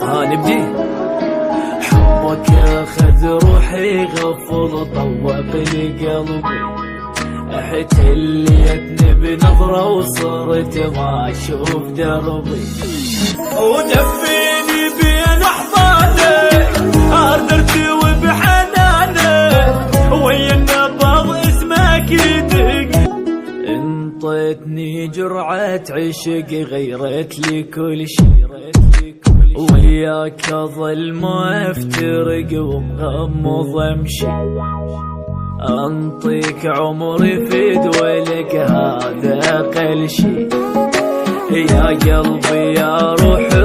نبدي. حبك اخذ روحي غفل طوق لي قلبي، احتليتني بنظرة وصرت ما اشوف دربي، ودفيني بين احضانك ارثرتي وبحنانك ويا النبض اسمك يدق. انطيتني جرعة عشق غيرت لي كل شي، وياك اظل ما افترق ومغمض امشي، انطيك عمري في دولك هذا اقل شي، يا قلبي يا روحي